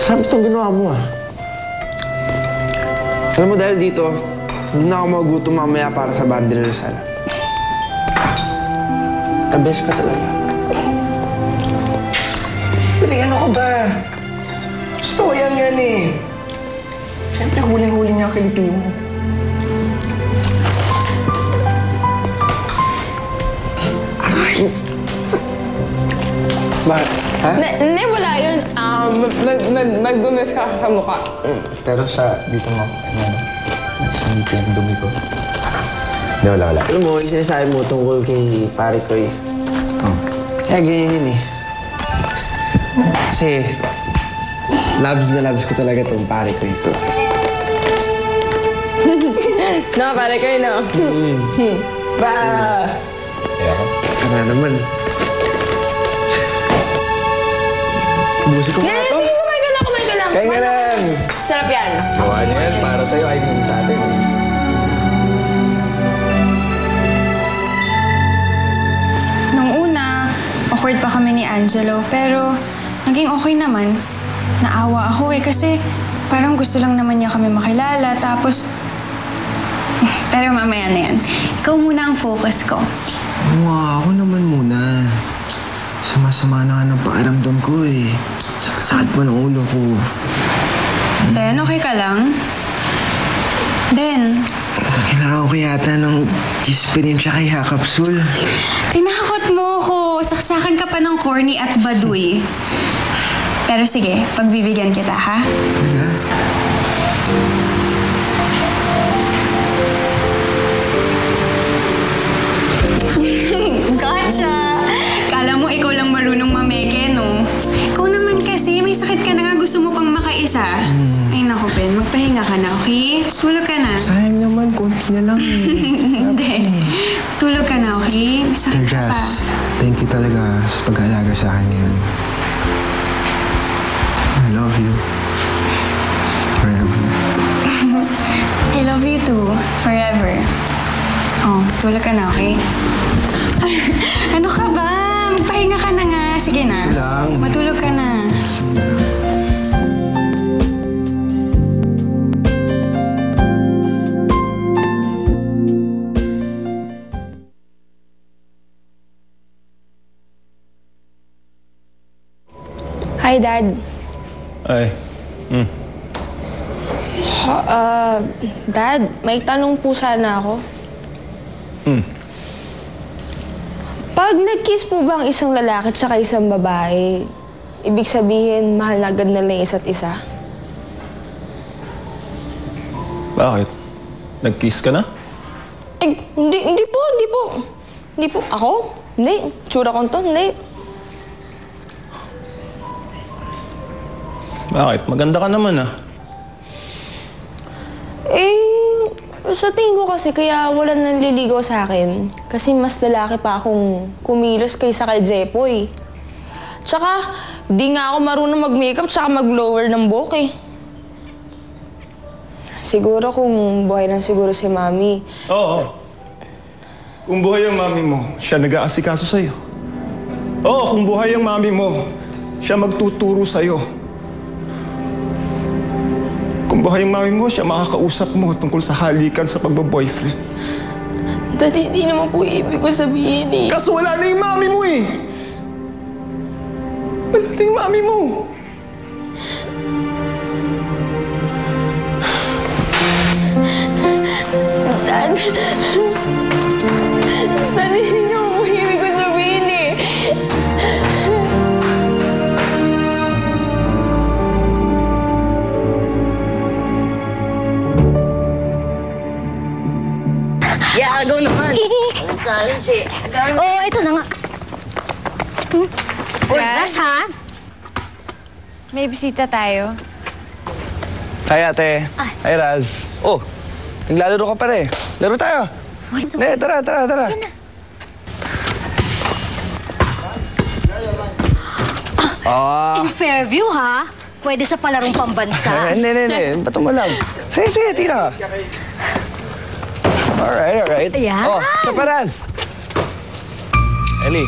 Sarap itong ginawa mo, ah. Alam mo, dahil dito, hindi na ako magutom mamaya para sa Bandil Rizal. The best ka talaga. Kasi ano ko ba? Gusto ko yan eh. Siyempre, huling-huli niya ang kiliti mo. Aray! Bakit? Ha? Hindi, wala yun. Magdumi siya sa mukha. Pero dito mo, sumipin ang dumi ko. Hindi, wala. Alam mo, yung sinasabi mo tungkol kay pare ko eh. Kaya ganyan yun eh. Kasi, loves na loves ko talaga itong pare ko ito. No, pare ko yun, no? Ba! Kana naman. Busi ko nga Sige, ito. kumain ka lang, kumain ka lang. Kain ka lang. Sarap yan. Gawa niya yan para sa'yo, I mean sa atin. Nung una, awkward pa kami ni Angelo, pero naging okay naman. Naawa ako kasi parang gusto lang naman niya kami makilala, tapos... pero mamaya na yan. Ikaw muna ang focus ko. Ako naman muna. Sama-sama na nga ng pakiramdam ko eh. Sakit pa ng ulo ko. Ben, okay ka lang? Ben, Kailangan ko yata ng experience kay Hakapsul. tinakot mo ako. Saksakan ka pa ng corny at baduy. Pero sige, pagbibigyan kita, ha? Talaga? Gotcha! Kala mo ikaw lang marunong mameke, no? Ikaw naman kasi, may sakit ka na nga, gusto mo pang makaisa. Ay naku, Ben, magpahinga ka na, okay? Tulog ka na. Sayang naman, konti na lang eh. Hindi. Tulog ka na, okay? May sakit ka pa. Jazz, thank you talaga sa pag-aalaga sa akin ngayon. I love you. Forever. I love you too. Forever. Oh, tulog ka na, okay? Ano ka ba? Magpahinga ka na nga. Sige na. Sige lang. Matulog ka na. Hi, Dad. Ay. Dad, may tanong po sana ako. Pag nag-kiss po ba ang isang lalaki at saka isang babae, ibig sabihin, mahal na agad nila yung isa't isa? Bakit? Nag-kiss ka na? Eh, hindi po. Hindi po. Ako? Hindi. Tsura ko to? Hindi. Bakit? Maganda ka naman ah. Sa tingin ko kasi kaya wala nanliligaw sa akin. Kasi mas lalaki pa akong kumilos kaysa kay Jepoy. Tsaka, di nga ako marunong mag-makeup tsaka mag-blower ng buhok eh. Siguro kung buhay lang siguro si Mami. Oo. Kung buhay ang mami mo, siya nag-aasikaso sa'yo. Oo, kung buhay ang mami mo, siya magtuturo sa'yo. Kung buhay ang mami mo, siya makakausap mo tungkol sa halikan sa pagbaboyfriend. Dati, di naman po ibig ko sabihin eh. Kaso wala na yung mami mo eh! Wala na yung mami mo! Dad, hindi naman po ibig ko sabihin eh. Yeah, agaw naman. Ang salim si... Oh, ito na nga. Oras, ha? May bisita tayo. Hi, ate. Hi, Raz. Oh, naglalaro ka pa rin. Laro tayo. Ne, tara. In Fairview, ha? Pwede sa palarong pambansa. Hindi. Bato mo lang. Sige, tira. Alright. Ayan. Oh, sa Paraz. Ellie.